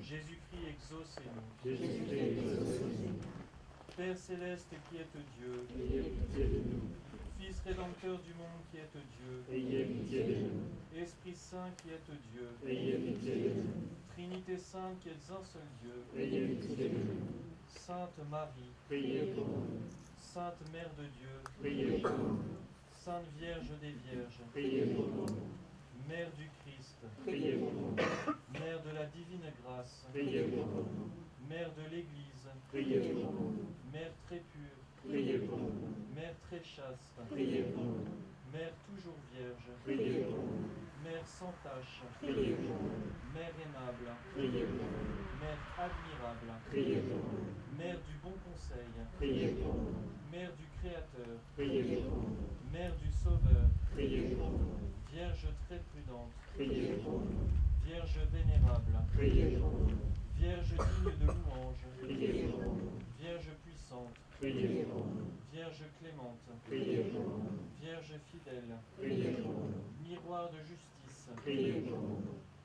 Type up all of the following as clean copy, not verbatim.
Jésus-Christ, exaucez-nous. Jésus-Christ, exaucez-nous. Père céleste qui êtes Dieu, Ayez pitié de nous. Fils rédempteur du monde qui êtes Dieu, Ayez pitié de nous. Esprit Saint qui êtes Dieu, Ayez pitié de nous. Trinité Sainte qui êtes un seul Dieu, Ayez pitié de nous. Sainte Marie, Priez pour nous. Sainte Mère de Dieu, Priez pour nous. Sainte Vierge des Vierges, Priez pour nous. Mère du Christ, Priez pour nous. Mère de la divine grâce, Priez pour nous. Mère de l'Église, Priez pour nous. Mère très pure, Priez pour nous. Mère très chaste, Priez pour nous. Mère toujours vierge, Priez pour nous. Mère sans tache, Priez pour nous. Mère aimable, Priez pour nous. Mère admirable, Priez pour nous. Mère du bon conseil, Priez pour nous. Mère du Créateur, Priez pour nous. Mère du Sauveur, Priez pour nous. Vierge très prudente, Priez pour nous. Vierge vénérable, Priez pour nous. Vierge digne de louange, Priez pour nous. Vierge puissante, Priez pour nous. Vierge clémente, Priez pour nous. Vierge fidèle, Priez pour nous. miroir de justice, Priez pour nous.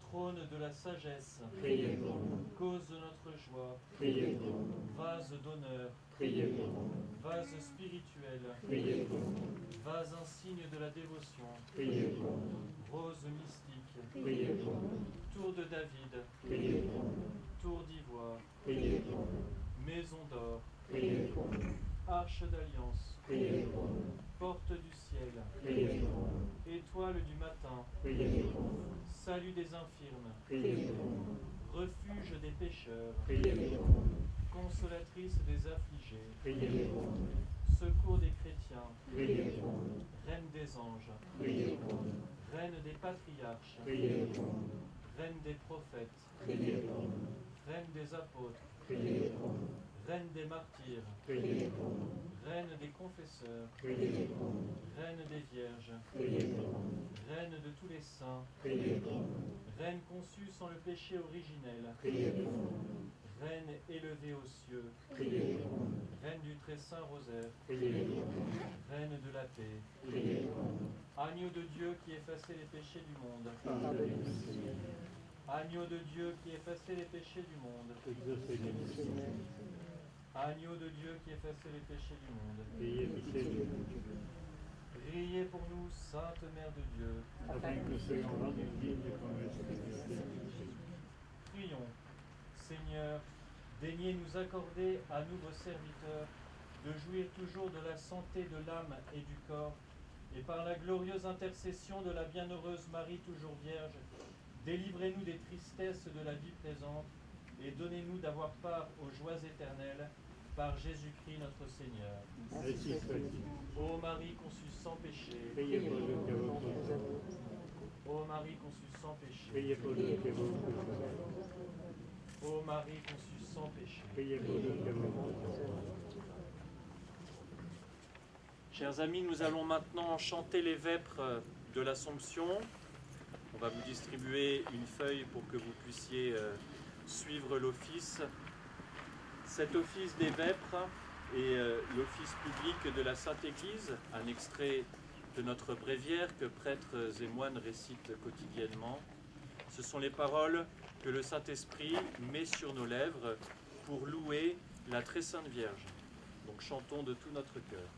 trône de la sagesse, Priez pour nous. cause de notre joie, Priez pour nous. vase d'honneur, Priez pour nous. vase spirituel, Priez pour nous. vase insigne de la dévotion, Priez pour nous. rose mystique, Priez pour nous. tour de David, Priez pour nous. tour d'ivoire, Priez pour nous. maison d'or, Priez pour nous. arche d'alliance, Priez pour nous. porte du ciel, Priez pour nous. étoile du matin, Priez pour nous. salut des infirmes, Priez pour nous. refuge des pécheurs, Priez pour nous. consolatrice des affligés, Priez pour nous. secours des chrétiens, Priez pour nous. reine des anges, Priez pour nous. reine des patriarches, Priez pour nous. reine des prophètes, Priez pour nous. reine des apôtres, Priez pour nous. reine des martyrs, Priez pour nous. reine des confesseurs, Priez pour nous. reine des vierges, Priez pour nous. reine de tous les saints, Priez pour nous. reine conçue sans le péché originel, Priez pour nous. reine élevée aux cieux, Priez pour nous. reine du très saint rosaire, Priez pour nous. reine de la paix, Priez pour nous. agneau de Dieu qui effacez les péchés du monde, Pardonnez-nous, Seigneur. agneau de Dieu qui effacez les péchés du monde, Exaucez-nous, Seigneur. agneau de Dieu qui effacez les péchés du monde, Ayez pitié de nous, priez pour nous, Sainte Mère de Dieu, afin que nous soyons rendus dignes comme le Christ. prions. Seigneur, daignez nous accorder à nous vos serviteurs de jouir toujours de la santé de l'âme et du corps, et par la glorieuse intercession de la bienheureuse Marie toujours Vierge, délivrez-nous des tristesses de la vie présente, et donnez-nous d'avoir part aux joies éternelles, par Jésus-Christ notre Seigneur. Ainsi soit-il. Ô Marie conçue sans péché, Priez pour nous que vos péchés. ô Marie conçue sans péché, Priez pour nous que vos péchés. ô Marie conçue sans péché. Priez pour nous que vos péchés. Chers amis, nous allons maintenant chanter les vêpres de l'Assomption. On va vous distribuer une feuille pour que vous puissiez suivre l'office. Cet office des vêpres est l'office public de la Sainte Église, un extrait de notre bréviaire que prêtres et moines récitent quotidiennement. Ce sont les paroles que le Saint-Esprit met sur nos lèvres pour louer la Très Sainte Vierge. Donc chantons de tout notre cœur.